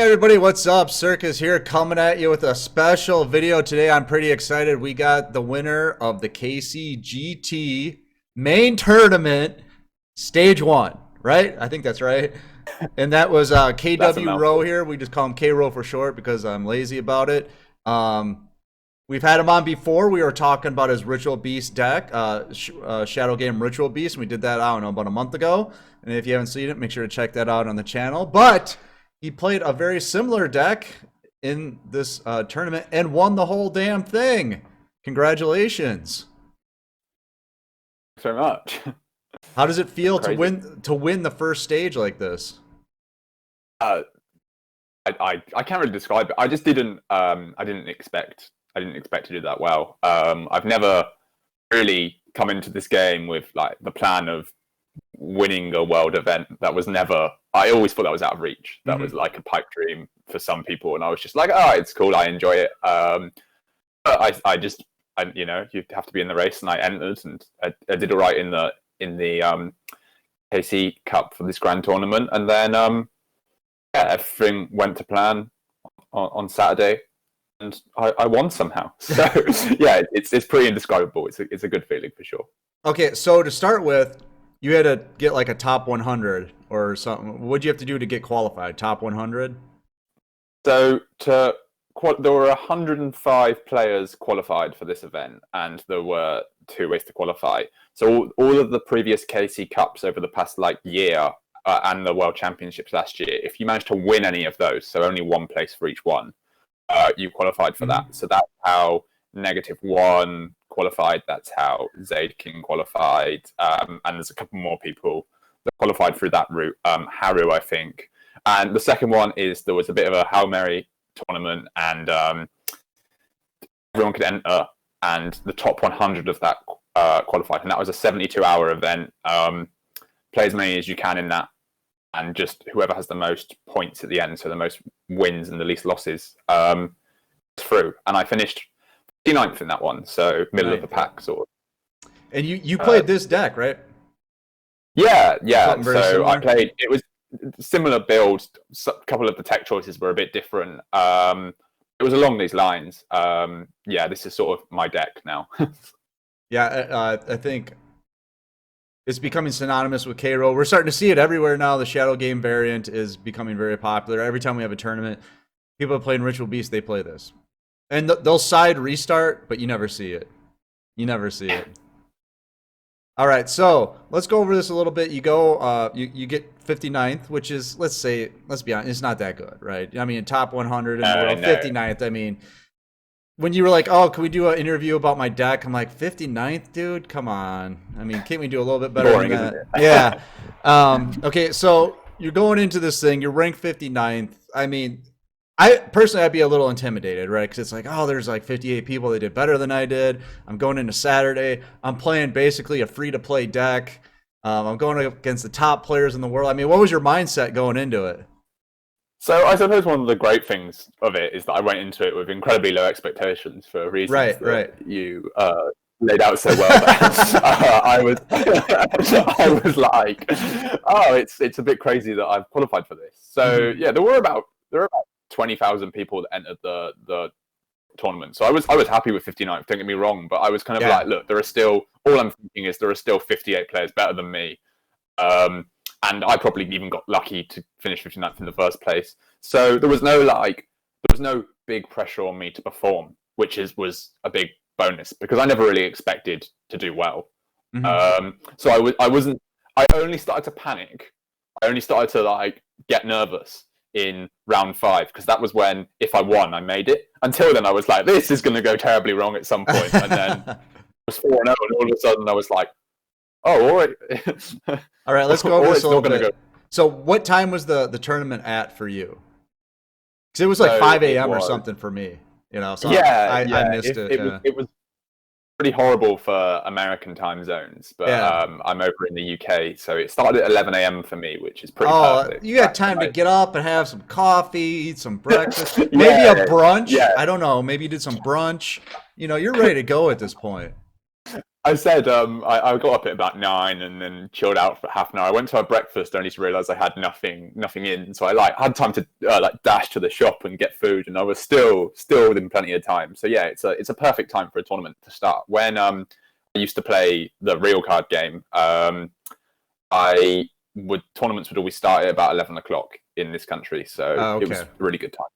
Everybody, what's up? Circus here coming at you with a special video today. I'm pretty excited. We got the winner of the KCGT main tournament, stage 1, right? I think that's right. And that was KW Rowe here. We just call him K Rowe for short because I'm lazy about it. We've had him on before. We were talking about his Ritual Beast deck, Shadow Game Ritual Beast. We did that, I don't know, about a month ago. And if you haven't seen it, make sure to check that out on the channel. But he played a very similar deck in this tournament and won the whole damn thing. Congratulations. Thanks very much. How does it feel to win the first stage like this? I can't really describe it. I just didn't I didn't expect to do that well. I've never really come into this game with like the plan of winning a world event. That was never, I always thought that was out of reach. That was like a pipe dream for some people, and I was just like, oh, it's cool, I enjoy it. But I just you know, you have to be in the race, and I entered, and I did all right in the KC Cup for this grand tournament, and then yeah, everything went to plan on Saturday, and I won somehow. So yeah, it's pretty indescribable. It's a good feeling for sure. Okay, so to start with, you had to get like a top 100 or something. What'd you have to do to get qualified? Top 100? So there were 105 players qualified for this event, and there were 2 ways to qualify. So all of the previous KC Cups over the past like year and the World Championships last year, if you managed to win any of those, so only one place for each one, you qualified for that. So that's how -1 qualified. That's how Zaidkin qualified, and there's a couple more people that qualified through that route. Haru, I think. And the second one is there was a bit of a Hail Mary tournament, and everyone could enter, and the top 100 of that qualified, and that was a 72-hour event. Play as many as you can in that, and just whoever has the most points at the end, so the most wins and the least losses, through. And I finished 59th in that one, so middle of the pack sort of. And you played this deck, right? Yeah. So similar. I played, it was similar build. A couple of the tech choices were a bit different. It was along these lines. Yeah, this is sort of my deck now. Yeah, I think it's becoming synonymous with K Rowe. We're starting to see it everywhere now. The Shadow Game variant is becoming very popular. Every time we have a tournament, people playing Ritual Beast, they play this. And they'll side restart, but you never see it. You never see it. All right, so let's go over this a little bit. You go, you get 59th, which is, let's be honest, it's not that good, right? I mean, top 100 in the world, no. 59th. I mean, when you were like, oh, can we do an interview about my deck? I'm like, 59th, dude? Come on. I mean, can't we do a little bit better than that? Yeah. Okay, so you're going into this thing. You're ranked 59th. I mean, I'd be a little intimidated, right? Because it's like, oh, there's like 58 people that did better than I did. I'm going into Saturday. I'm playing basically a free-to-play deck. I'm going against the top players in the world. I mean, what was your mindset going into it? So I suppose one of the great things of it is that I went into it with incredibly low expectations for reasons that you laid out so well. I was like, oh, it's a bit crazy that I've qualified for this. So yeah, there were about 20,000 people that entered the tournament. So I was happy with 59th, don't get me wrong, but I was kind of like, look, there are still, all I'm thinking is there are still 58 players better than me. And I probably even got lucky to finish 59th in the first place. So there was no big pressure on me to perform, which was a big bonus because I never really expected to do well. So I only started to panic. I only started to like get nervous in round 5 because that was when, if I won, I made it. Until then I was like, this is going to go terribly wrong at some point. And then it was 4-0, and all of a sudden I was like, oh, all right. All right, let's go over this a little bit. So what time was the tournament at for you? Because it was like 5 a.m. or something for me. You know, so I missed it. It was pretty horrible for American time zones, but I'm over in the UK, so it started at 11 a.m. for me, which is pretty perfect. You got time to get up and have some coffee, eat some breakfast, maybe a brunch. I don't know, maybe you did some brunch. You know, you're ready to go at this point. I said I got up at about 9 and then chilled out for half an hour. I went to have breakfast only to realise I had nothing in, so I had time to dash to the shop and get food, and I was still within plenty of time. So yeah, it's a perfect time for a tournament to start. When I used to play the real card game, tournaments would always start at about 11 o'clock in this country, so It was a really good time.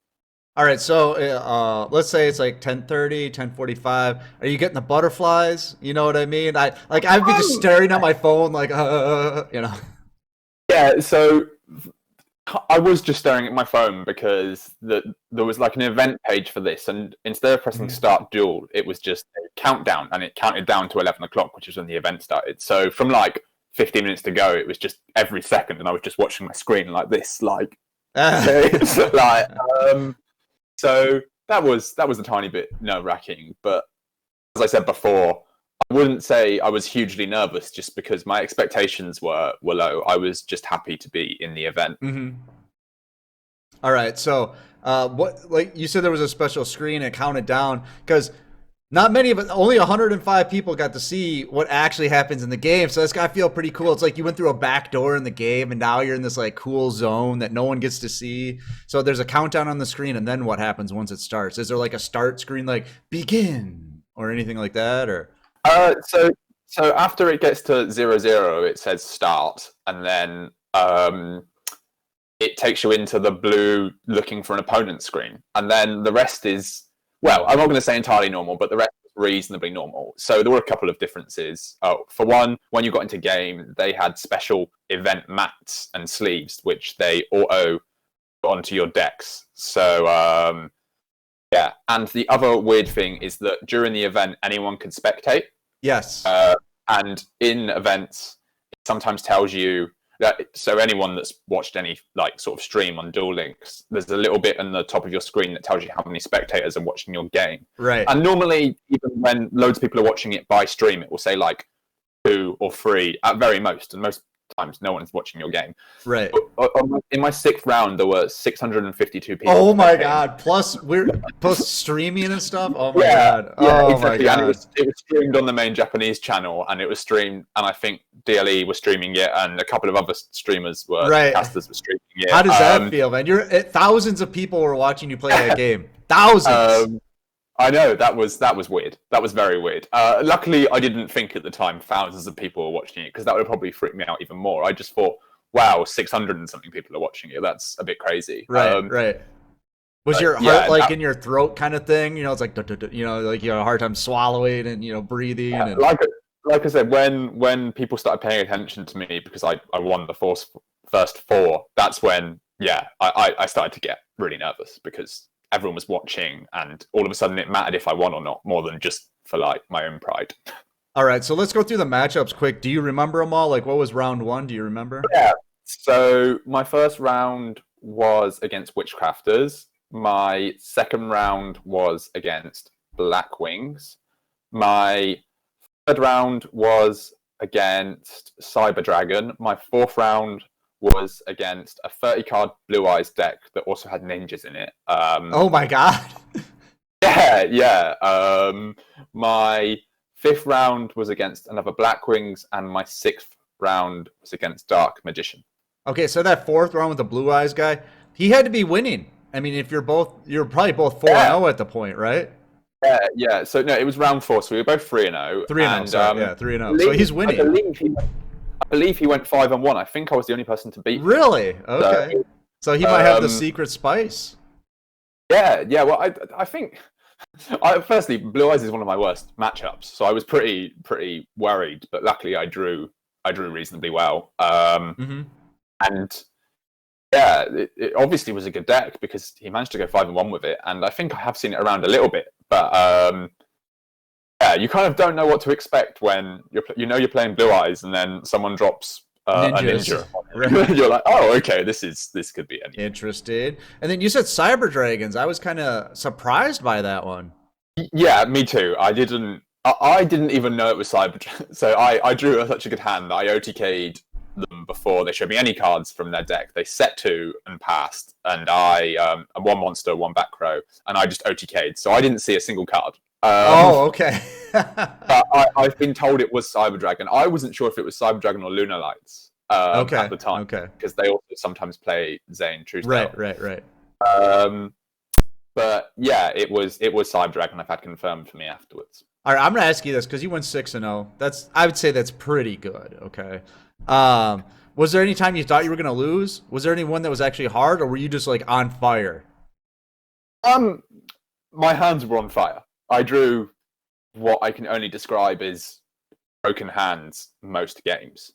All right, so let's say it's like 10:30, 10:45. Are you getting the butterflies? You know what I mean? I'd be just staring at my phone like, you know. Yeah, so I was just staring at my phone because there was like an event page for this, and instead of pressing start duel, it was just a countdown, and it counted down to 11 o'clock, which is when the event started. So from like 15 minutes to go, it was just every second, and I was just watching my screen like this, like, like, so that was a tiny bit nerve-wracking, but as I said before, I wouldn't say I was hugely nervous just because my expectations were low. I was just happy to be in the event. Mm-hmm. All right, so what, like you said, there was a special screen and counted down because not many of it, only 105 people got to see what actually happens in the game. So that's got to feel pretty cool. It's like you went through a back door in the game and now you're in this like cool zone that no one gets to see. So there's a countdown on the screen, and then what happens once it starts? Is there like a start screen like begin or anything like that, or? So after it gets to 0-0, it says start, and then it takes you into the blue looking for an opponent screen, and then the rest is, well, I'm not going to say entirely normal, but the rest is reasonably normal. So there were a couple of differences. For one, when you got into game, they had special event mats and sleeves, which they auto put onto your decks. So yeah, and the other weird thing is that during the event, anyone can spectate. Yes. And in events, it sometimes tells you that, so anyone that's watched any like sort of stream on Duel Links, there's a little bit on the top of your screen that tells you how many spectators are watching your game. Right. And normally, even when loads of people are watching it by stream, it will say like 2 or 3 at very most, and most times no one's watching your game. Right. In my 6th round, there were 652 people. Oh my god! Plus streaming and stuff. Oh my god! Yeah, oh exactly. my god! And it was streamed on the main Japanese channel, and it was streamed, and I think DLE was streaming it, and a couple of other streamers casters were streaming it. How does that feel, man? Thousands of people were watching you play that game. Thousands. I know, that was weird. That was very weird. Luckily, I didn't think at the time thousands of people were watching it, because that would have probably freaked me out even more. I just thought, wow, 600 and something people are watching it. That's a bit crazy. Right, right. Was your heart in your throat kind of thing? You know, it's like, you know, like you had a hard time swallowing and, breathing. Yeah, and... Like I said, when people started paying attention to me because I won the first 4, that's when, I started to get really nervous because everyone was watching, and all of a sudden it mattered if I won or not, more than just for like my own pride. All right, so let's go through the matchups quick. Do you remember them all? Like, what was round 1? Do you remember? Yeah. So my first round was against Witchcrafters. My second round was against Blackwings. My third round was against Cyber Dragon. My fourth round was against a 30-card Blue Eyes deck that also had ninjas in it. Oh my god! Yeah. My fifth round was against another Blackwings, and my sixth round was against Dark Magician. Okay, so that fourth round with the Blue Eyes guy, he had to be winning. I mean, if you're probably both 4-0 at the point, right? Yeah. So no, it was round 4, so we were both 3-0. 3-0, sorry. 3-0. So he's winning. I believe he went 5-1. I think I was the only person to beat him. Really? Okay. So he might have the secret spice. Yeah. Well, I think. Firstly, Blue Eyes is one of my worst matchups, so I was pretty worried. But luckily, I drew reasonably well. And yeah, it obviously was a good deck because he managed to go 5-1 with it. And I think I have seen it around a little bit, but yeah, you kind of don't know what to expect when you're playing Blue Eyes, and then someone drops a ninja. You're like, oh, okay, this could be anything. Interested. And then you said Cyber Dragons. I was kind of surprised by that one. Yeah, me too. I didn't even know it was Cyber. So I drew such a good hand that I OTK'd them before they showed me any cards from their deck. They set 2 and passed, and I one monster, one back row, and I just OTK'd. So I didn't see a single card. Oh, okay. But I've been told it was Cyber Dragon. I wasn't sure if it was Cyber Dragon or Lunar Lights at the time. Because they also sometimes play Zane Truesdale. Right. But yeah, it was Cyber Dragon. I've had confirmed for me afterwards. All right, I'm gonna ask you this because you went 6-0. I would say that's pretty good. Okay. Was there any time you thought you were gonna lose? Was there any one that was actually hard, or were you just like on fire? My hands were on fire. I drew what I can only describe as broken hands most games.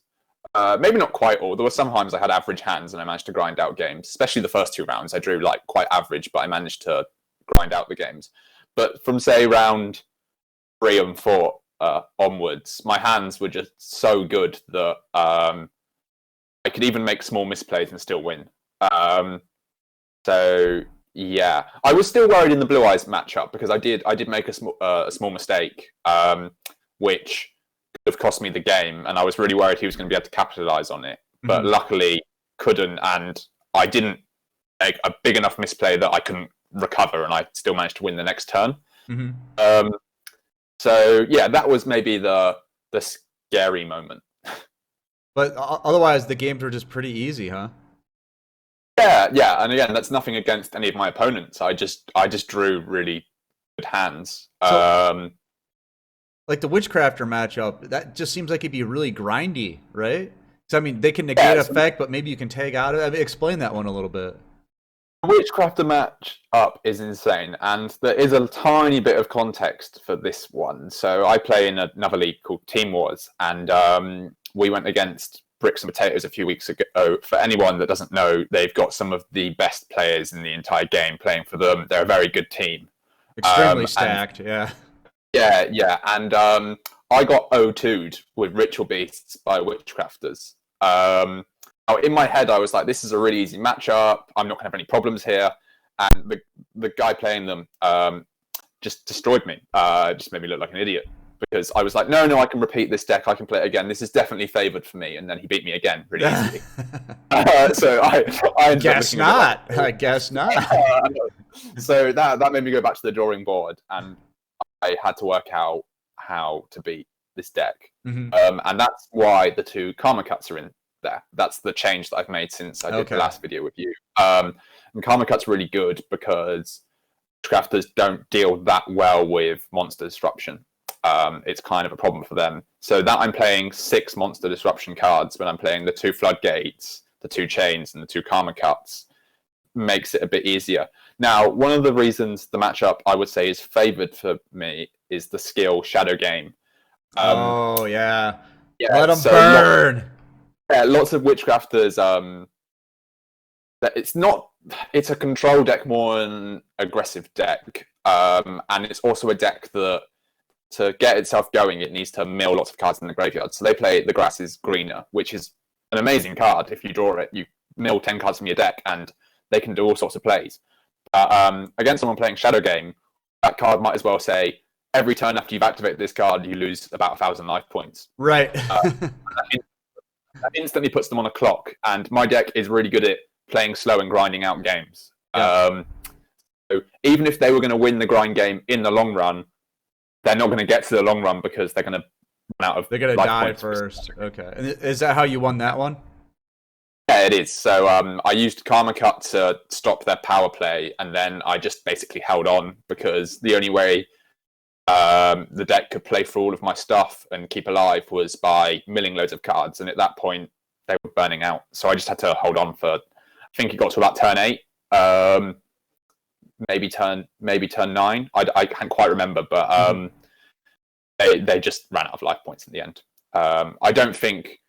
Maybe not quite all. There were some times I had average hands and I managed to grind out games, especially the first 2 rounds. I drew like quite average, but I managed to grind out the games. But from say round 3 and 4 onwards, my hands were just so good that I could even make small misplays and still win. So yeah, I was still worried in the Blue Eyes matchup because I did make a small mistake, which could have cost me the game, and I was really worried he was going to be able to capitalize on it. But luckily, couldn't, and I didn't make a big enough misplay that I couldn't recover, and I still managed to win the next turn. So yeah, that was maybe the scary moment. But otherwise, the games were just pretty easy, huh? Yeah, and again, that's nothing against any of my opponents. I just drew really good hands. Like the Witchcrafter matchup, that just seems like it'd be really grindy, right? So I mean, they can negate effect, but maybe you can tag out of it. I mean, explain that one a little bit. The Witchcrafter match up is insane, and there is a tiny bit of context for this one. So I play in another league called Team Wars, and we went against Bricks and Potatoes a few weeks ago. For anyone that doesn't know, they've got some of the best players in the entire game playing for them. They're a very good team. Extremely stacked, yeah. Yeah, and I got O2'd with Ritual Beasts by Witchcrafters. In my head, I was like, this is a really easy matchup. I'm not going to have any problems here. And the guy playing them just destroyed me. Just made me look like an idiot. Because I was like, no, I can repeat this deck. I can play it again. This is definitely favored for me. And then he beat me again really easily. So I guess not. I guess not. So that made me go back to the drawing board. And I had to work out how to beat this deck. And that's why the 2 Karma Cuts are in there. That's the change that I've made since I did the last video with you. And Karma Cut's really good because crafters don't deal that well with monster disruption. It's kind of a problem for them. So that I'm playing 6 monster disruption cards when I'm playing the 2 floodgates, the 2 chains, and the 2 Karma Cuts makes it a bit easier. Now, one of the reasons the matchup I would say is favored for me is the skill Shadow Game. Yeah, let them burn. Lots of Witchcrafters. It's a control deck more than an aggressive deck, and it's also a deck that to get itself going, it needs to mill lots of cards in the graveyard. So they play The Grass is Greener, which is an amazing card. If you draw it, you mill 10 cards from your deck, and they can do all sorts of plays. Against someone playing Shadow Game, that card might as well say, every turn after you've activated this card, you lose about 1,000 life points. Right. That instantly puts them on a clock, and my deck is really good at playing slow and grinding out games. So even if they were going to win the grind game in the long run, they're not going to get to the long run because they're going to run out of. They're going to die first. Okay. And is that how you won that one? Yeah, it is. So I used Karma Cut to stop their power play, and then I just basically held on because the only way the deck could play for all of my stuff and keep alive was by milling loads of cards. And at that point, they were burning out. So I just had to hold on for, I think it got to about turn 8. Maybe turn 9. I can't quite remember, but they just ran out of life points in the end. I don't think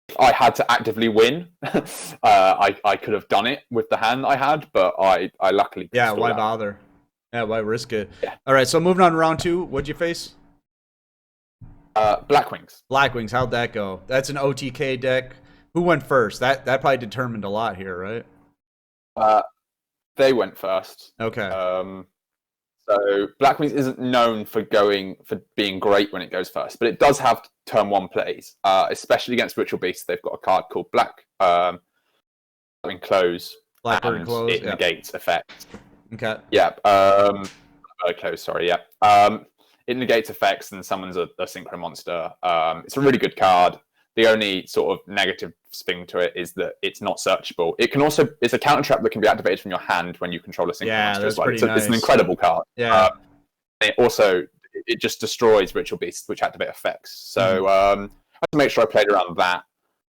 if I had to actively win, I could have done it with the hand I had, but I luckily why bother? Yeah, why risk it? Yeah. All right, so moving on to round 2, what'd you face? Blackwings. Blackwings, how'd that go? That's an OTK deck. Who went first? That probably determined a lot here, right? They went first. Okay. So Blackwings isn't known for being great when it goes first, but it does have turn 1 plays, especially against Ritual Beasts. They've got a card called Blackburn Close. Blackburn Close. It negates effect. Okay. Yeah. Close. Sorry. Yeah. it negates effects and summons a synchro monster. It's a really good card. The only sort of negative thing to it is that it's not searchable. It can also, it's a counter trap that can be activated from your hand when you control a synchro monster. That's pretty nice. It's an incredible card. Yeah. It just destroys ritual beasts, which activate effects. So I had to make sure I played around that.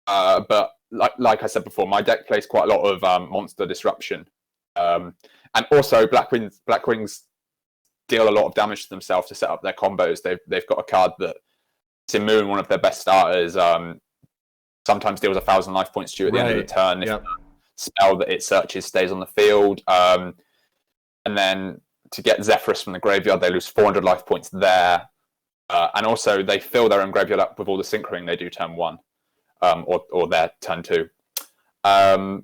But like I said before, my deck plays quite a lot of monster disruption, and also Blackwings deal a lot of damage to themselves to set up their combos. They've got a card that Simoon, one of their best starters, sometimes deals 1,000 life points to you at the end of the turn. If the spell that it searches stays on the field, and then to get Zephyrus from the graveyard, they lose 400 life points there, and also they fill their own graveyard up with all the synchroing they do turn 1, or their turn 2.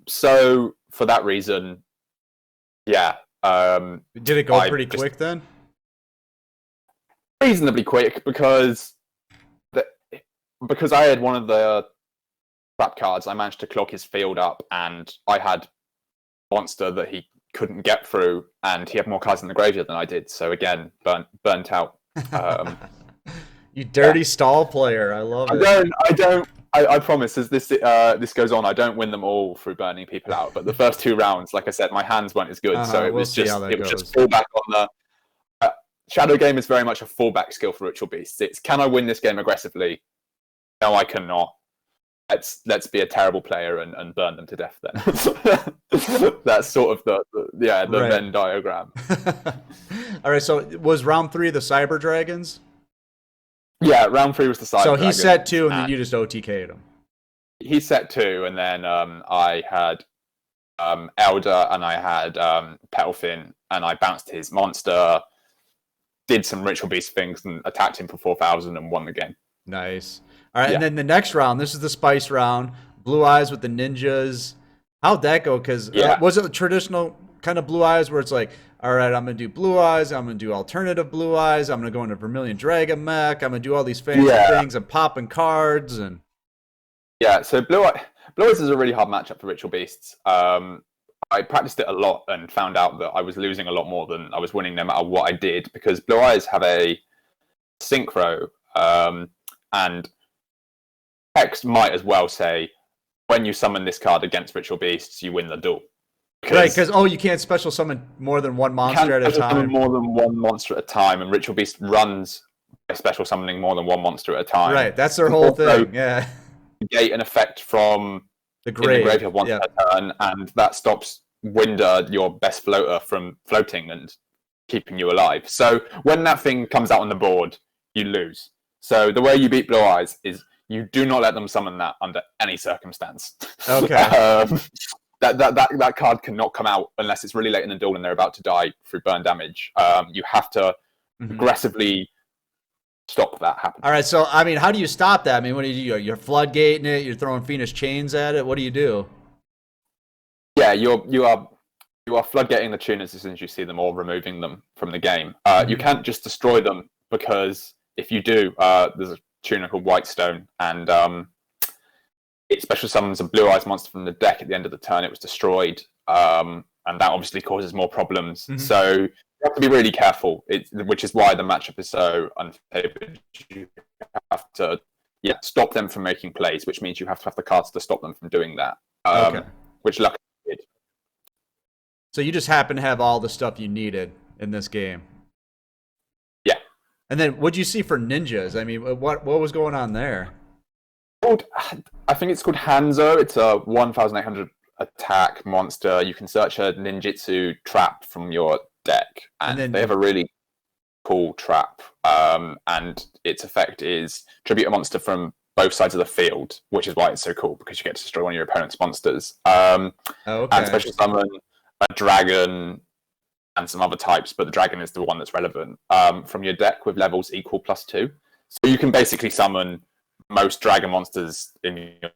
So for that reason, yeah. Did it go pretty quick then? Reasonably quick, because I had one of the trap cards. I managed to clog his field up, and I had a monster that he couldn't get through, and he had more cards in the graveyard than I did. So again, burnt out. You dirty stall player! I love it. I promise, as this goes on, I don't win them all through burning people out. But the first 2 rounds, like I said, my hands weren't as good, so it was just fallback on the. Shadow Game is very much a fallback skill for Ritual Beasts. It's, can I win this game aggressively? No, I cannot. Let's be a terrible player and burn them to death then. That's sort of the Venn diagram. All right, so was round 3 the Cyber Dragons? Yeah, round 3 was the Cyber Dragons. So he set 2 and then you just OTK'd him. He set 2 and then I had Elder and I had Petalfin, and I bounced his monster, did some Ritual Beast things and attacked him for 4,000 and won the game. Nice. All right, and then the next round, this is the Spice round. Blue Eyes with the ninjas. How'd that go? Because was it the traditional kind of Blue Eyes where it's like, all right, I'm going to do Blue Eyes, I'm going to do alternative Blue Eyes, I'm going to go into Vermilion Dragon Mech, I'm going to do all these fancy things and popping cards and... Yeah, so Blue Eyes is a really hard matchup for Ritual Beasts. I practiced it a lot and found out that I was losing a lot more than I was winning no matter what I did, because Blue Eyes have a synchro, and Hex might as well say, when you summon this card against Ritual Beasts, you win the duel. Right, because you can't special summon more than one monster at a time. More than one monster at a time, and Ritual Beast runs by special summoning more than one monster at a time. Right, that's their whole thing. Yeah. Negate an effect from the graveyard once per turn, and that stops Winder, your best floater, from floating and keeping you alive. So when that thing comes out on the board, you lose. So the way you beat Blue Eyes is you do not let them summon that under any circumstance. Okay. That card cannot come out unless it's really late in the duel and they're about to die through burn damage. You have to aggressively stop that happening. All right, so I mean, how do you stop that? I mean, what do you do? You're floodgating it. You're throwing Phoenix Chains at it. What do you do? Yeah, you are floodgating the tuners as soon as you see them or removing them from the game. You can't just destroy them, because if you do, there's a tuner called Whitestone, and it special summons a Blue Eyes monster from the deck at the end of the turn. It was destroyed, and that obviously causes more problems. So you have to be really careful, which is why the matchup is so unfavored. You have to stop them from making plays, which means you have to have the cards to stop them from doing that. Which luckily did. So you just happen to have all the stuff you needed in this game. Yeah. And then what'd you see for ninjas? I mean, what was going on there? I think it's called Hanzo. It's a 1,800 attack monster. You can search a ninjutsu trap from your deck, and they have a really cool trap. And its effect is tribute a monster from both sides of the field, which is why it's so cool, because you get to destroy one of your opponent's monsters. And special summon a dragon and some other types, but the dragon is the one that's relevant, from your deck with levels equal +2. So you can basically summon most dragon monsters in your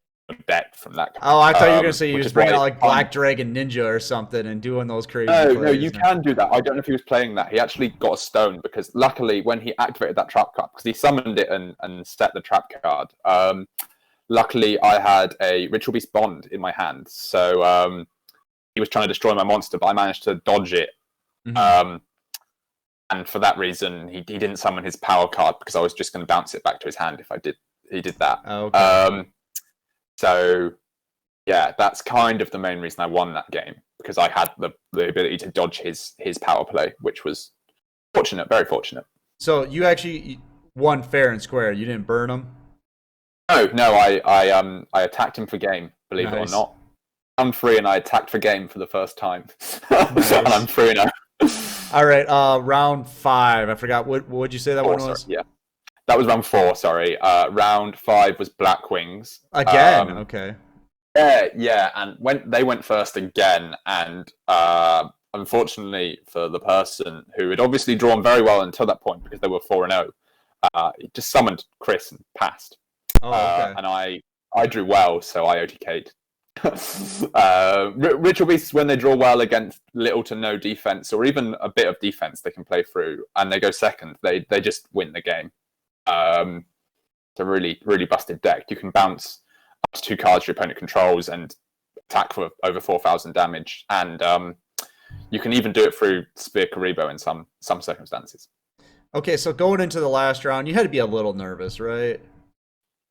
deck from that. I thought you were going to say you was bringing out like Black Dragon Ninja or something and doing those crazy plays. No, you can do that. I don't know if he was playing that. He actually got a stone, because luckily when he activated that trap card, because he summoned it and set the trap card, luckily I had a Ritual Beast Bond in my hand. So he was trying to destroy my monster, but I managed to dodge it. and for that reason, he didn't summon his power card because I was just going to bounce it back to his hand if he did that. Okay. So yeah, that's kind of the main reason I won that game, because I had the ability to dodge his power play, which was fortunate, very fortunate. So you actually won fair and square. You didn't burn him? No, I attacked him for game, believe it or not. I'm 3 and I attacked for game for the first time. Nice. And I'm 3-0. All right, round 5. I forgot what would you say that 4, one was? Sorry, yeah, that was round 4. Sorry, round 5 was Black Wings again. Okay. Yeah, and they went first again, and unfortunately for the person who had obviously drawn very well until that point because they were 4-0, he just summoned Chris and passed. Oh, okay. And I drew well, so I OTK'd. Ritual Beasts, when they draw well against little to no defense or even a bit of defense they can play through and they go second, they just win the game. It's a really, really busted deck. You can bounce up to 2 cards your opponent controls and attack for over 4,000 damage, and you can even do it through Sphere Karibo in some circumstances. Okay, so going into the last round, you had to be a little nervous, right?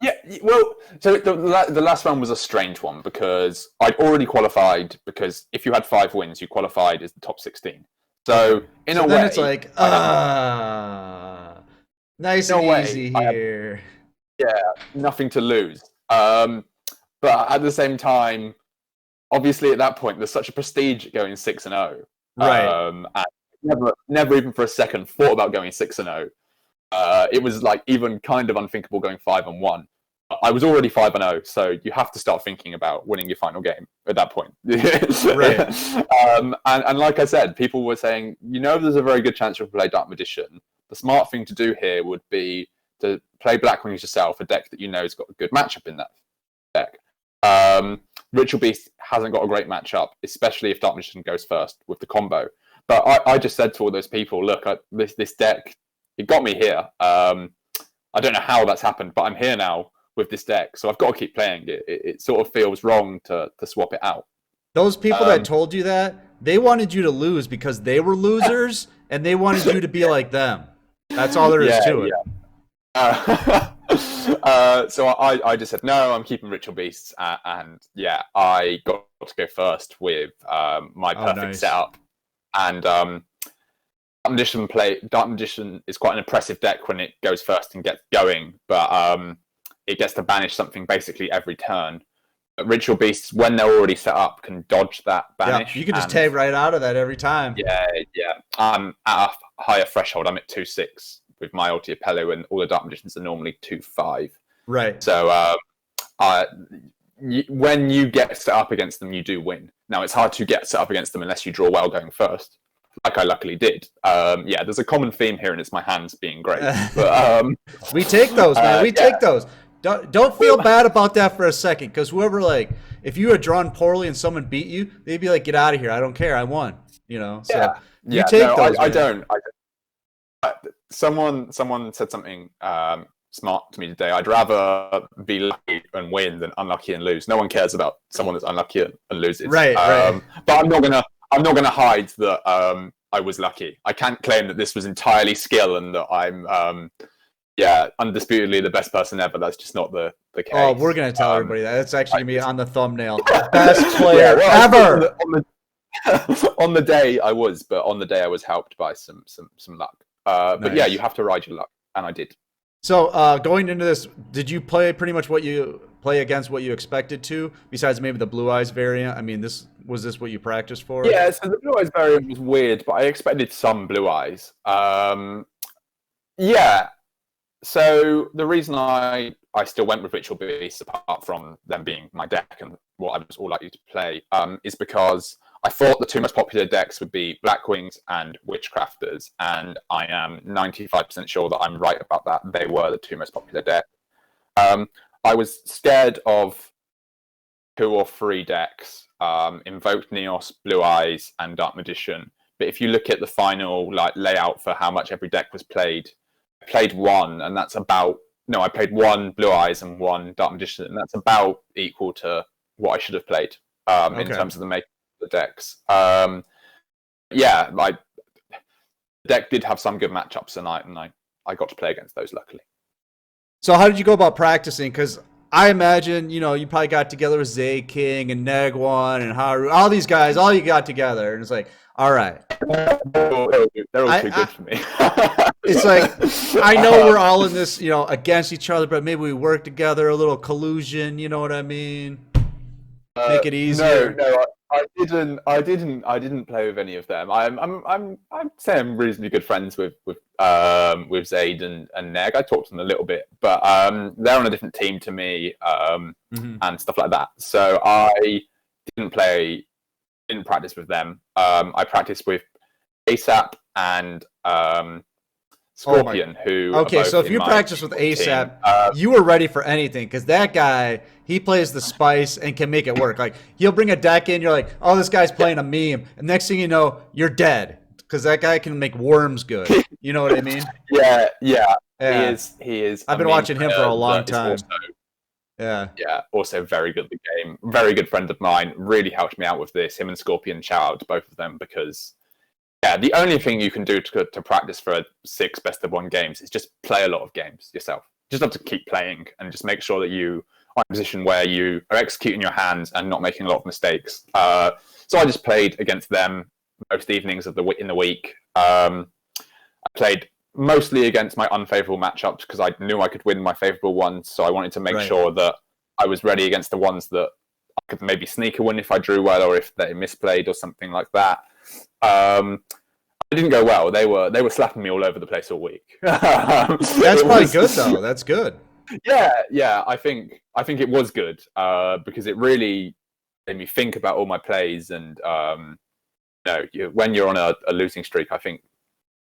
Yeah, well, so the last one was a strange one because I'd already qualified, because if you had 5 wins, you qualified as the top 16. So in a way, then it's like, nice and easy here. Nothing to lose. But at the same time, obviously at that point, there's such a prestige going 6-0. Right. And never even for a second thought about going 6-0. It was like even kind of unthinkable going 5-1. I was already 5-0, so you have to start thinking about winning your final game at that point. Right. And like I said, people were saying, there's a very good chance you'll play Dark Magician. The smart thing to do here would be to play Black Wings yourself, a deck that has got a good matchup in that deck. Ritual Beast hasn't got a great matchup, especially if Dark Magician goes first with the combo. But I just said to all those people, look, this deck, it got me here. I don't know how that's happened, but I'm here now with this deck, so I've got to keep playing it. It sort of feels wrong to swap it out. Those people that told you that, they wanted you to lose because they were losers, and they wanted you to be like them. That's all there is to it. So I just said, no, I'm keeping Ritual Beasts, and yeah, I got to go first with my perfect setup. And Dark Magician is quite an impressive deck when it goes first and gets going, but it gets to banish something basically every turn. But Ritual Beasts, when they're already set up, can dodge that banish. Yeah, you can just tag right out of that every time. Yeah. I'm at a higher threshold. I'm at 2-6 with my ulti Apello, and all the Dark Magicians are normally 2-5. Right. So when you get set up against them, you do win. Now, it's hard to get set up against them unless you draw well going first, like I luckily did. There's a common theme here, and it's my hands being great. But, we take those, man. We take those. Don't feel bad about that for a second, because whoever, if you had drawn poorly and someone beat you, they'd be like, get out of here. I don't care. I won. So you take those. I don't. Someone said something smart to me today. I'd rather be lucky and win than unlucky and lose. No one cares about someone that's unlucky and loses. Right. But I'm not gonna hide that I was lucky. I can't claim that this was entirely skill and that I'm undisputedly the best person ever. That's just not the case. Oh, we're gonna tell everybody that. It's actually gonna be on the thumbnail. Best player ever. On the day I was, but on the day I was helped by some luck. But yeah, you have to ride your luck, and I did. So going into this, did you play pretty much what you play against what you expected to, besides maybe the Blue Eyes variant? I mean, was this what you practiced for? Yeah, so the Blue Eyes variant was weird, but I expected some Blue Eyes. So the reason I still went with Ritual Beasts, apart from them being my deck and what I was all likely to play, is because I thought the 2 most popular decks would be Black Wings and Witchcrafters, and I am 95% sure that I'm right about that. They were the 2 most popular decks. I was scared of 2 or 3 decks, Invoked Neos, Blue Eyes, and Dark Magician. But if you look at the final layout for how much every deck was played, I played 1, and that's about... No, I played 1 Blue Eyes and 1 Dark Magician, and that's about equal to what I should have played in terms of the make the decks. The deck did have some good matchups, and I got to play against those, luckily. So how did you go about practicing? Because I imagine, you probably got together with Zay King and Negwan and Haru, all these guys, all you got together, and it's like, all right. They're all too good for me. It's like, I know we're all in this, against each other, but maybe we work together, a little collusion, you know what I mean? Make it easier. No, I didn't play with any of them. I'd say I'm reasonably good friends with Zaid and Neg. I talked to them a little bit, but they're on a different team to me, and stuff like that. So I didn't practice with them. I practiced with ASAP and Scorpion, who. Okay, so if you practice with ASAP, you were ready for anything, because that guy, he plays the spice and can make it work. Like, he'll bring a deck in, you're like, oh, this guy's playing a meme, and next thing you know, you're dead, because that guy can make worms good. You know what I mean? Yeah. He is. I've been watching him for a long time. Also very good at the game. Very good friend of mine. Really helped me out with this. Him and Scorpion, shout out to both of them, because the only thing you can do to practice for 6 best-of-1 games is just play a lot of games yourself. Just have to keep playing and just make sure that you are in a position where you are executing your hands and not making a lot of mistakes. So I just played against them most evenings in the week. I played mostly against my unfavorable matchups because I knew I could win my favorable ones. So I wanted to make sure that I was ready against the ones that I could maybe sneak a win if I drew well or if they misplayed or something like that. It didn't go well. They were slapping me all over the place all week. That's probably good though. That's good. Yeah. I think it was good because it really made me think about all my plays, and when you're on a losing streak, I think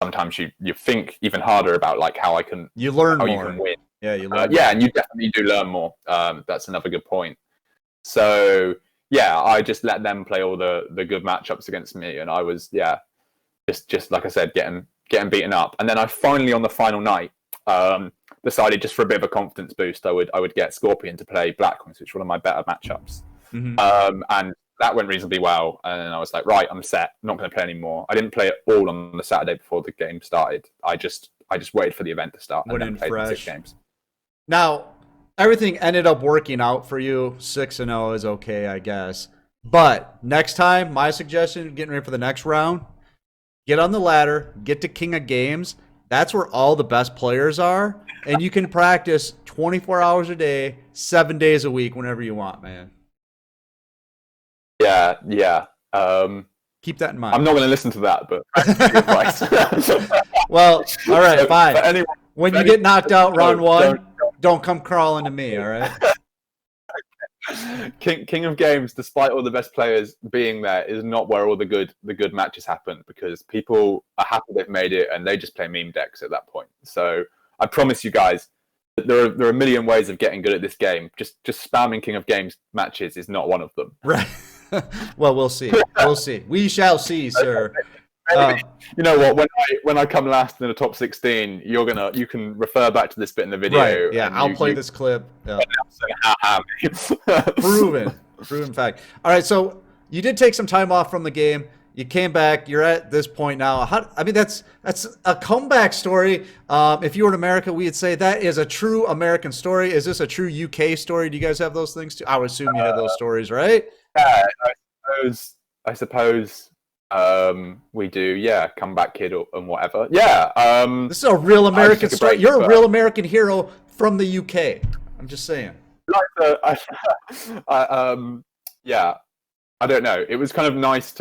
sometimes you think even harder about like how you learn how more. You can win. Yeah, you learn. And you definitely do learn more. That's another good point. So I just let them play all the good matchups against me, and I was just like I said, getting beaten up. And then I finally, on the final night, decided just for a bit of a confidence boost, I would get Scorpion to play Black Wings, which was one of my better matchups. And that went reasonably well. And I was like, right, I'm set. I'm not going to play anymore. I didn't play it all on the Saturday before the game started. I just waited for the event to start and then played the 6 games. Now, everything ended up working out for you. 6-0 is okay, I guess. But next time, my suggestion, getting ready for the next round, get on the ladder, get to King of Games. That's where all the best players are. And you can practice 24 hours a day, 7 days a week, whenever you want, man. Yeah. Keep that in mind. I'm not going to listen to that, but advice. Well, all right, fine. Anyway, when you get knocked out round 1, don't come crawling to me, all right? King of Games, despite all the best players being there, is not where all the good matches happen, because people are happy they've made it and they just play meme decks at that point. So I promise you guys, there are a million ways of getting good at this game. Just spamming King of Games matches is not one of them. Right. Well, we'll see. We shall see, sir. You know what? When I come last in the top 16, you can refer back to this bit in the video. Right. Yeah, I'll play this clip. Yeah. Proven fact. All right, so you did take some time off from the game. You came back. You're at this point now. That's a comeback story. If you were in America, we'd say that is a true American story. Is this a true UK story? Do you guys have those things too? I would assume you have those stories, right? Yeah, I suppose we do. Yeah, comeback kid and whatever. Yeah. This is a real American story. You're a real American hero from the UK. I'm just saying. Yeah. I don't know. It was kind of nice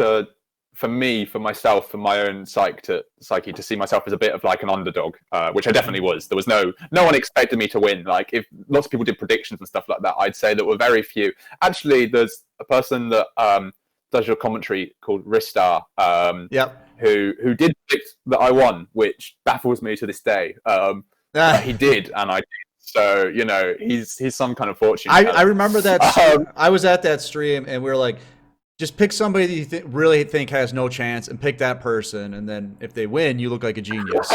for myself, for my own psyche to see myself as a bit of like an underdog, which I definitely was. There was no one expected me to win. Like, if lots of people did predictions and stuff like that, I'd say there were very few. Actually, there's a person that does your commentary called Ristar, who did predict that I won, which baffles me to this day. He did, and I did. So, he's some kind of fortune. I remember that. I was at that stream, and we were like, just pick somebody that you really think has no chance and pick that person. And then if they win, you look like a genius.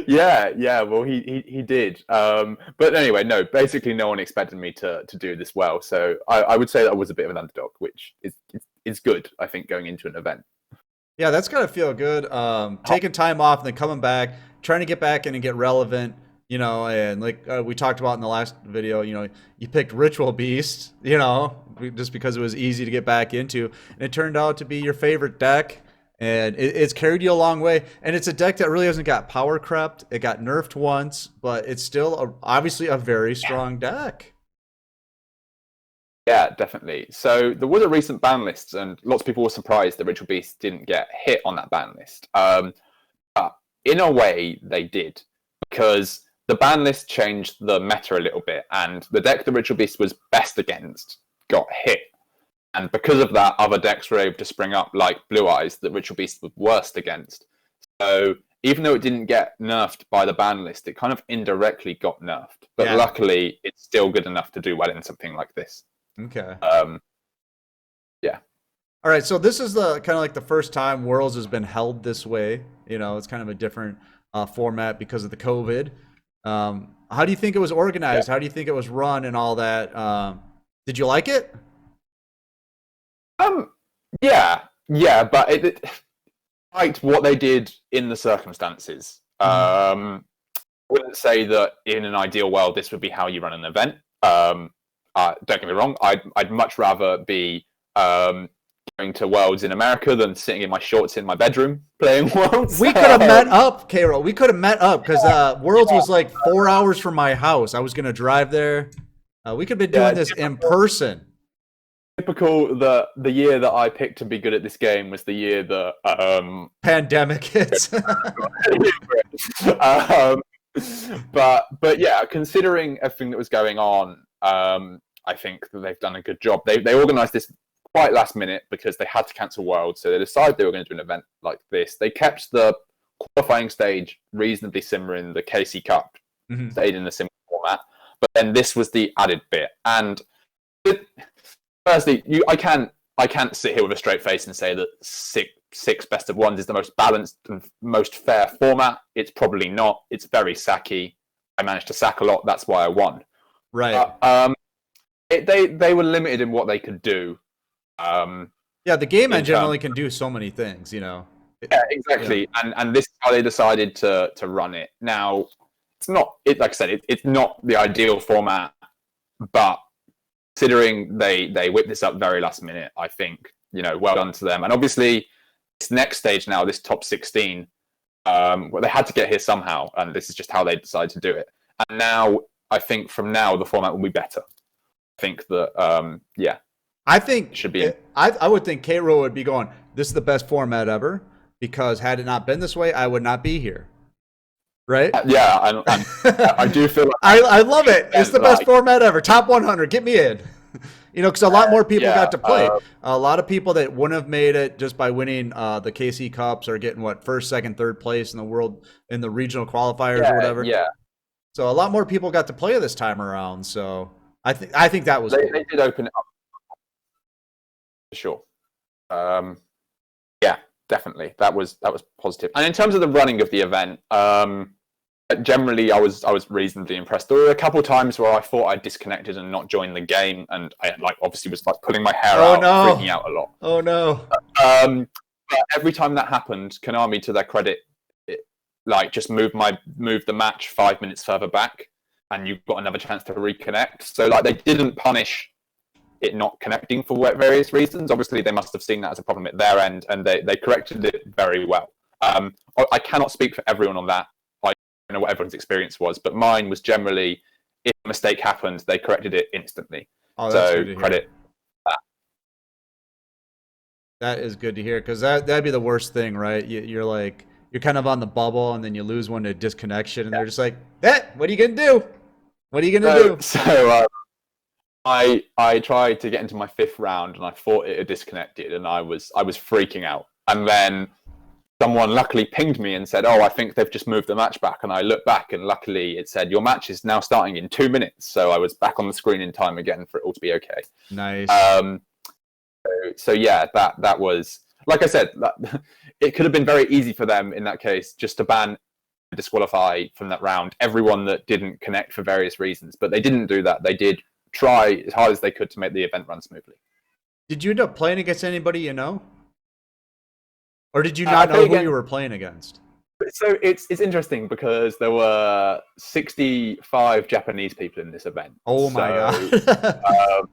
Yeah. Well, he did. But anyway, no, basically no one expected me to do this well. So I would say that I was a bit of an underdog, which is good, I think, going into an event. Yeah, that's gotta feel good. Taking time off and then coming back, trying to get back in and get relevant. And like we talked about in the last video, you picked Ritual Beast, just because it was easy to get back into, and it turned out to be your favorite deck, and it's carried you a long way. And it's a deck that really hasn't got power crept. It got nerfed once, but it's still obviously a very strong deck. Yeah, definitely. So there was a recent ban list, and lots of people were surprised that Ritual Beast didn't get hit on that ban list. But in a way, they did, because the ban list changed the meta a little bit, and the deck that Ritual Beast was best against got hit. And because of that, other decks were able to spring up, like Blue Eyes, that Ritual Beast was worst against. So even though it didn't get nerfed by the ban list, it kind of indirectly got nerfed. But luckily, it's still good enough to do well in something like this. Okay. Yeah. All right. So this is the kind of like the first time Worlds has been held this way. It's kind of a different format because of the COVID. How do you think it was organized? How do you think it was run and all that? Did you like it? Yeah, but it liked what they did in the circumstances. I wouldn't say that in an ideal world this would be how you run an event. Don't get me wrong, I'd much rather be going to Worlds in America than sitting in my shorts in my bedroom playing Worlds. We could have met up, K-Roll. We could have met up because Worlds was like 4 hours from my house. I was going to drive there. We could have been doing this in person. Typical, the year that I picked to be good at this game was the year that pandemic hits. But yeah, considering everything that was going on, I think that they've done a good job. They organised this quite last minute because they had to cancel Worlds, so they decided they were going to do an event like this. They kept the qualifying stage reasonably similar in the KC Cup, stayed in the similar format, but then this was the added bit. And firstly, I can't sit here with a straight face and say that six best of ones is the most balanced and most fair format. It's probably not. It's very sacky. I managed to sack a lot. That's why I won. Right. They were limited in what they could do. Yeah, the game engine only can do so many things, Yeah, exactly. Yeah. And this is how they decided to run it. Now, it's not. Like I said, it's not the ideal format, but considering they whipped this up very last minute, I think well done to them. And obviously, this next stage now, this top 16, well, they had to get here somehow, and this is just how they decided to do it. And now, I think from now the format will be better. I think that I think should be. I would think K-Roll would be going, this is the best format ever, because had it not been this way, I would not be here. Right? Yeah, I do feel like I love it. It's the best format ever. Top 100. Get me in. Because a lot more people got to play. A lot of people that wouldn't have made it just by winning the KC Cups are getting first, second, third place in the world in the regional qualifiers or whatever. Yeah. So a lot more people got to play this time around. So I think that was they did open it up for sure. Yeah, definitely. That was positive. And in terms of the running of the event, generally I was reasonably impressed. There were a couple of times where I thought I disconnected and not joined the game, and I obviously was pulling my hair out, freaking out a lot. Oh no. But every time that happened, Konami, to their credit, just moved the match 5 minutes further back, and you got another chance to reconnect. So they didn't punish it not connecting for various reasons. Obviously, they must have seen that as a problem at their end, and they corrected it very well. I cannot speak for everyone on that. I don't know what everyone's experience was, but mine was generally, if a mistake happened, they corrected it instantly. Oh, that's good to credit hear. That is good to hear, because that'd be the worst thing, right? You're kind of on the bubble, and then you lose one to disconnection, and they're just like, what are you gonna do? What are you gonna do? So I tried to get into my 5th round, and I thought it had disconnected, and I was freaking out. And then someone luckily pinged me and said, "Oh, I think they've just moved the match back." And I looked back, and luckily it said, "Your match is now starting in 2 minutes." So I was back on the screen in time again for it all to be okay. Nice. So yeah, that was, like I said, it could have been very easy for them in that case just to ban, disqualify from that round everyone that didn't connect for various reasons. But they didn't do that. They did try as hard as they could to make the event run smoothly. Did you end up playing against anybody you know? Or did you not know who you were playing against? So it's interesting because there were 65 Japanese people in this event. Oh my god.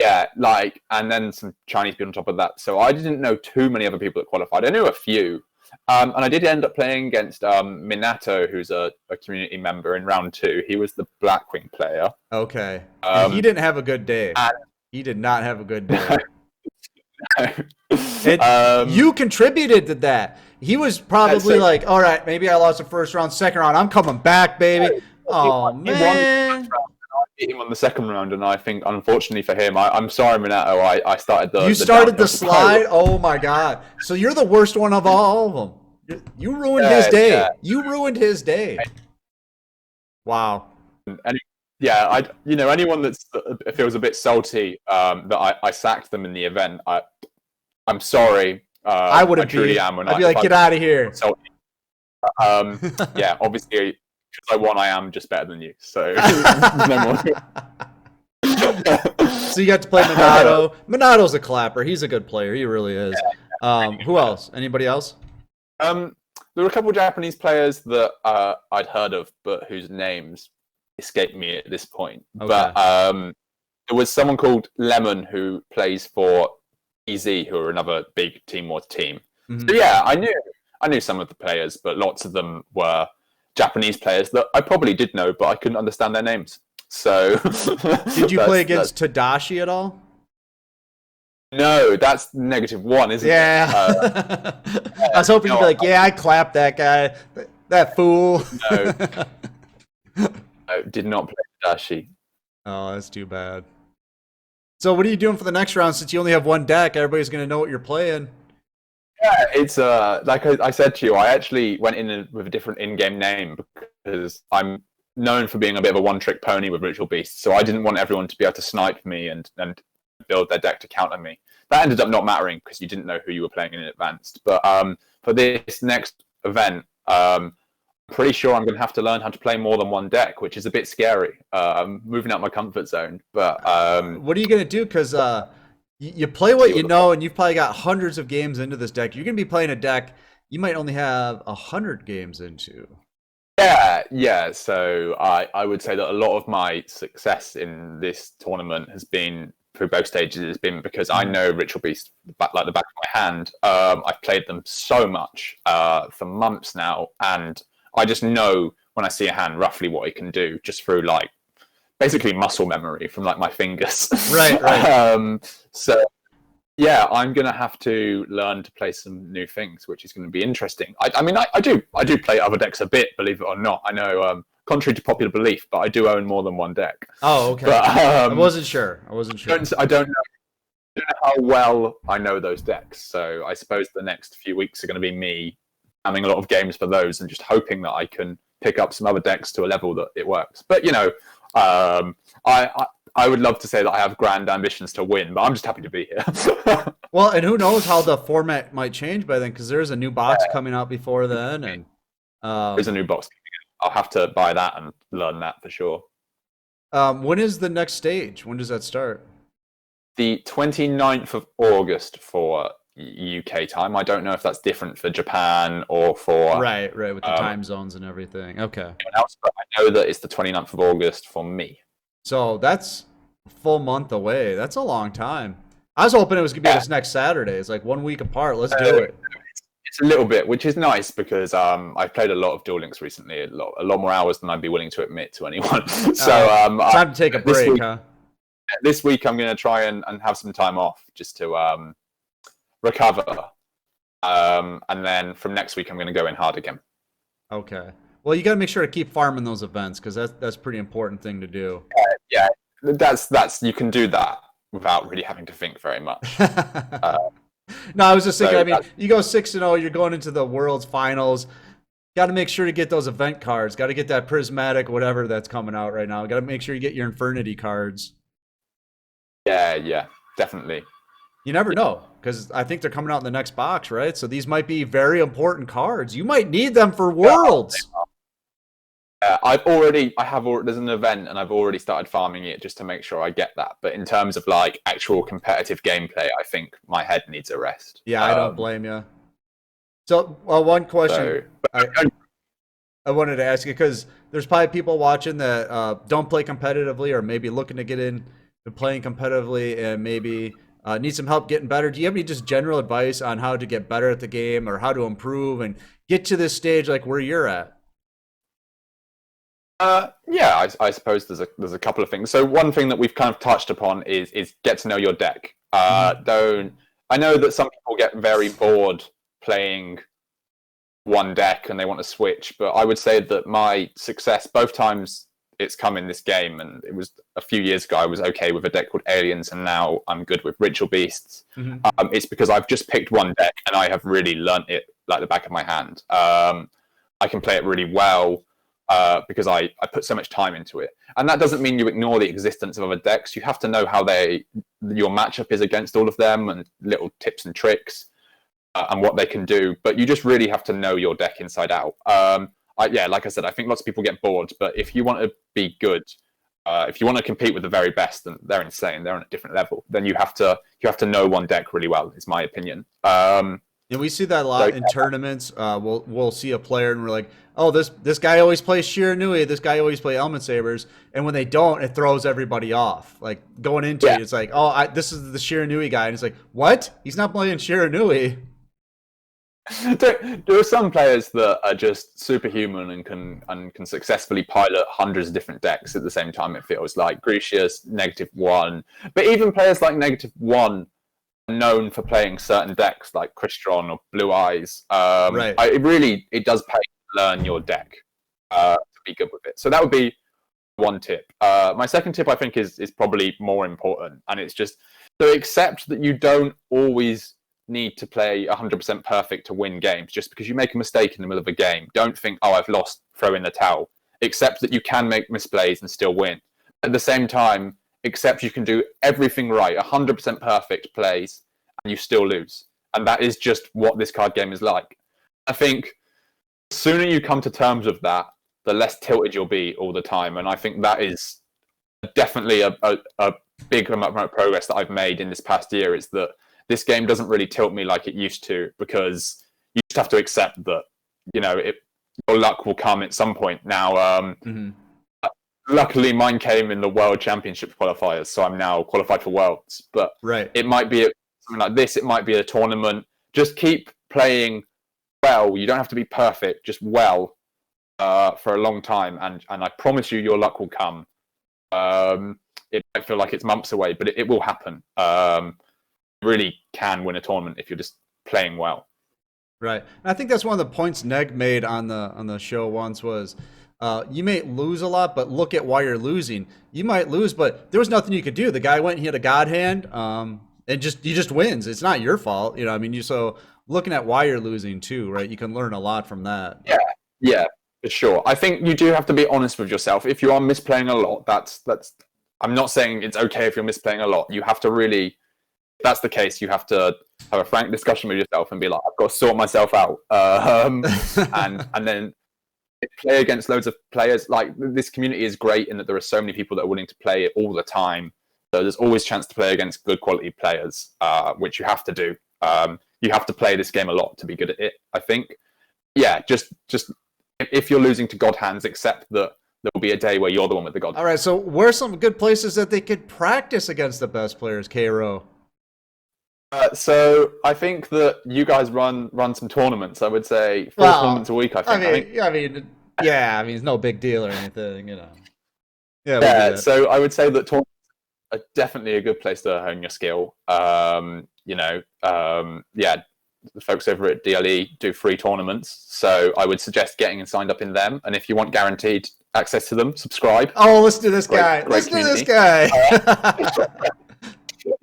Yeah, like, and then some Chinese people on top of that. So I didn't know too many other people that qualified. I knew a few. And I did end up playing against Minato, who's a community member in round 2. He was the Blackwing player. Okay. He didn't have a good day. He did not have a good day. You contributed to that. He was probably like, all right, maybe I lost the first round, second round. I'm coming back, baby. Oh, man. I beat him on the second round, and I think, unfortunately for him, I'm sorry, Minato. I started the. You started the slide. Oh my god! So you're the worst one of all of them. You ruined his day. Yeah. You ruined his day. Wow. Yeah, anyone that feels a bit salty that I sacked them in the event, I'm sorry. I would have truly am. I'd be like, get out of here. Salty. Yeah, obviously. Because I won, I am just better than you. So, no more. So you got to play Minato. Minato's a clapper. He's a good player. He really is. Who else? Anybody else? There were a couple of Japanese players that I'd heard of, but whose names escape me at this point. Okay. But there was someone called Lemon who plays for EZ, who are another big Team Wars team. Mm-hmm. So yeah, I knew some of the players, but lots of them were Japanese players that I probably did know, but I couldn't understand their names. So, did you play against Tadashi at all? No, that's -1, isn't it? Yeah. I was hoping you'd be like, yeah, I clapped that guy, that fool. No, no, did not play Tadashi. Oh, that's too bad. So, what are you doing for the next round? Since you only have one deck, everybody's going to know what you're playing. Yeah, it's like I said to you, I actually went in with a different in-game name because I'm known for being a bit of a one-trick pony with Ritual Beast. So I didn't want everyone to be able to snipe me and build their deck to counter me. That ended up not mattering because you didn't know who you were playing in advanced. But for this next event, I'm pretty sure I'm going to have to learn how to play more than one deck, which is a bit scary. Moving out my comfort zone. But what are you going to do? Because you play what you know, and you've probably got hundreds of games into this deck. You're going to be playing a deck you might only have 100 games into. Yeah. So I would say that a lot of my success in this tournament has been through both stages. Has been because I know Ritual Beast like the back of my hand. I've played them so much for months now, and I just know when I see a hand roughly what it can do just through like basically muscle memory from like my fingers. Right. So yeah, I'm gonna have to learn to play some new things, which is going to be interesting. I mean, I do play other decks a bit, believe it or not. I know, contrary to popular belief, but I do own more than one deck. Oh, okay. But, I wasn't sure. I don't know how well I know those decks. So I suppose the next few weeks are going to be me having a lot of games for those and just hoping that I can pick up some other decks to a level that it works. But you know, I would love to say that I have grand ambitions to win, but I'm just happy to be here. Well, and who knows how the format might change by then, because there's a new box coming out before then, and there's a new box coming out. I'll have to buy that and learn that for sure. When is the next stage? When does that start? The 29th of August for UK time. I don't know if that's different for Japan or for right with the time zones and everything. Okay. Else, but I know that it's the 29th of August for me. So that's a full month away. That's a long time. I was hoping it was going to be this next Saturday. It's like 1 week apart. Let's do it. It's a little bit, which is nice because I've played a lot of Duel Links recently, a lot more hours than I'd be willing to admit to anyone. So time to take a break, huh? This week I'm going to try and have some time off just to recover. And then from next week I'm going to go in hard again. Okay. Well, you got to make sure to keep farming those events because that's a pretty important thing to do. Yeah, that's you can do that without really having to think very much. No, I was just thinking. I mean, you go 6-0, you're going into the World's Finals. Got to make sure to get those event cards. Got to get that prismatic, whatever that's coming out right now. Got to make sure you get your Infernity cards. Yeah, definitely. You never know, because I think they're coming out in the next box, right? So these might be very important cards. You might need them for Worlds. There's an event and I've already started farming it just to make sure I get that. But in terms of like actual competitive gameplay, I think my head needs a rest. Yeah, I don't blame you. So one question I wanted to ask you, because there's probably people watching that don't play competitively, or maybe looking to get in to playing competitively, and maybe need some help getting better. Do you have any just general advice on how to get better at the game, or how to improve and get to this stage like where you're at? Yeah, I suppose there's a couple of things. So one thing that we've kind of touched upon is get to know your deck. Don't I know that some people get very bored playing one deck and they want to switch, but I would say that my success both times it's come in this game, and it was a few years ago I was okay with a deck called Aliens, and now I'm good with Ritual Beasts. It's because I've just picked one deck and I have really learnt it like the back of my hand. I can play it really well. Because I put so much time into it. And that doesn't mean you ignore the existence of other decks. You have to know how your matchup is against all of them, and little tips and tricks and what they can do. But you just really have to know your deck inside out. Like I said, I think lots of people get bored. But if you want to be good, if you want to compete with the very best, and they're insane, they're on a different level, then you have to know one deck really well, is my opinion. Yeah, we see that a lot in tournaments. We'll see a player and we're like, oh, this guy always plays Shiranui, this guy always plays Element Sabers, and when they don't, it throws everybody off. Like going into it, it's like, oh, this is the Shiranui guy, and it's like, what? He's not playing Shiranui. There are some players that are just superhuman and can successfully pilot hundreds of different decks at the same time. It feels like Grecius, -1, but even players like -1. Known for playing certain decks like Crystron or Blue Eyes. Right. It does pay to learn your deck to be good with it. So that would be one tip. My second tip, I think, is probably more important, and it's just to accept that you don't always need to play 100% perfect to win games. Just because you make a mistake in the middle of a game, don't think, oh, I've lost, throw in the towel. Accept that you can make misplays and still win. At the same time, except you can do everything right, 100% perfect plays, and you still lose. And that is just what this card game is like. I think the sooner you come to terms with that, the less tilted you'll be all the time. And I think that is definitely a big amount of progress that I've made in this past year, is that this game doesn't really tilt me like it used to, because you just have to accept that, your luck will come at some point. Now, luckily, mine came in the World Championship qualifiers, so I'm now qualified for Worlds. But it might be something like this. It might be a tournament. Just keep playing well. You don't have to be perfect. Just well for a long time, and I promise you, your luck will come. It might feel like it's months away, but it will happen. You really can win a tournament if you're just playing well. Right. And I think that's one of the points Neg made on the show once was, you may lose a lot, but look at why you're losing. You might lose, but there was nothing you could do. The guy went and he had a god hand, and he just wins. It's not your fault. I mean, so looking at why you're losing too, right? You can learn a lot from that. Yeah, for sure. I think you do have to be honest with yourself. If you are misplaying a lot, that's. I'm not saying it's okay if you're misplaying a lot. You have to really, if that's the case, you have to have a frank discussion with yourself and be like, I've got to sort myself out, and then play against loads of players. Like, this community is great in that there are so many people that are willing to play it all the time. So there's always chance to play against good quality players, which you have to do. You have to play this game a lot to be good at it, I think. Yeah, just if you're losing to God hands, accept that there will be a day where you're the one with the God. All right, so where are some good places that they could practice against the best players, K-Row? So I think that you guys run some tournaments. I would say 4 tournaments a week. I mean, it's no big deal or anything, Yeah. So I would say that tournaments are definitely a good place to hone your skill. The folks over at DLE do free tournaments, so I would suggest getting signed up in them. And if you want guaranteed access to them, subscribe. Oh, listen to this guy! Listen to this guy!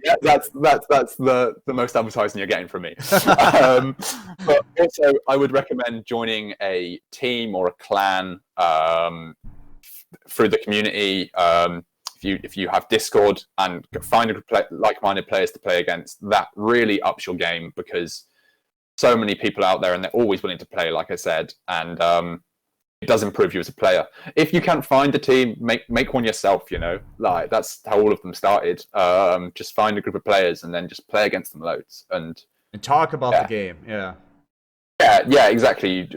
Yeah, that's the most advertising you're getting from me. But also, I would recommend joining a team or a clan through the community. If you have Discord, and find like-minded players to play against, that really ups your game, because so many people out there and they're always willing to play, like I said, and it does improve you as a player. If you can't find a team, make one yourself, like that's how all of them started. Just find a group of players and then just play against them loads and talk about the game. Yeah, yeah, exactly.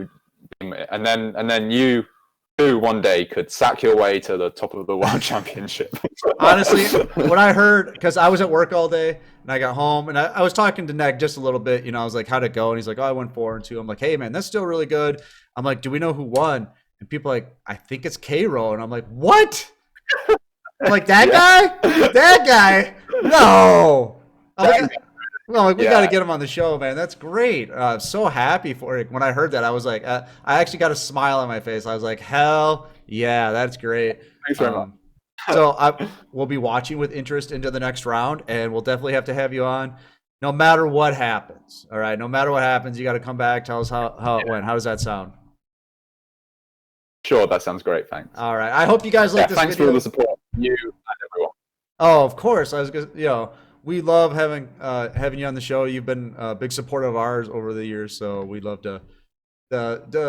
And then you one day could sack your way to the top of the world championship. Honestly, when I heard, because I was at work all day and I got home and I was talking to Neg just a little bit, I was like, how'd it go? And he's like, oh, I went 4-2. I'm like, hey man, that's still really good. I'm like, do we know who won? And people are like, I think it's K-Row. And I'm like, what? I'm like, that guy? That guy? No. I'm like, we got to get him on the show, man. That's great. I'm so happy for it. When I heard that, I was like, I actually got a smile on my face. I was like, hell yeah, that's great. Thanks very much. So we'll be watching with interest into the next round, and we'll definitely have to have you on no matter what happens. All right, no matter what happens, you got to come back, tell us how it went. How does that sound? Sure, that sounds great. Thanks. All right, I hope you guys like this thanks video. For all the support, you and everyone. Oh, of course. I was gonna, we love having you on the show. You've been a big supporter of ours over the years, so we'd love to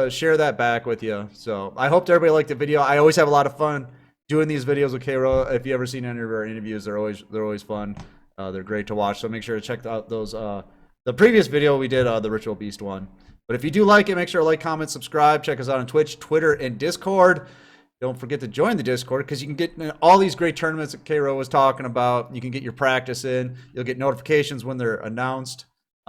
share that back with you. So I hope everybody liked the video. I always have a lot of fun doing these videos with K-Row. If you ever seen any of our interviews, they're always fun. They're great to watch. So make sure to check out those the previous video we did, the Ritual Beast one. But if you do like it, make sure to like, comment, subscribe. Check us out on Twitch, Twitter, and Discord. Don't forget to join the Discord because you can get all these great tournaments that K-Row was talking about. You can get your practice in. You'll get notifications when they're announced.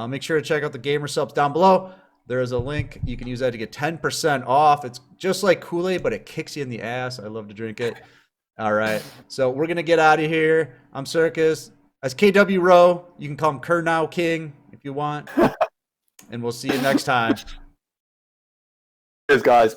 Make sure to check out the Gamer Subs down below. There is a link. You can use that to get 10% off. It's just like Kool-Aid, but it kicks you in the ass. I love to drink it. All right. So we're going to get out of here. I'm Circus. That's KW Row. You can call him Kernow King if you want. And we'll see you next time. Cheers, guys.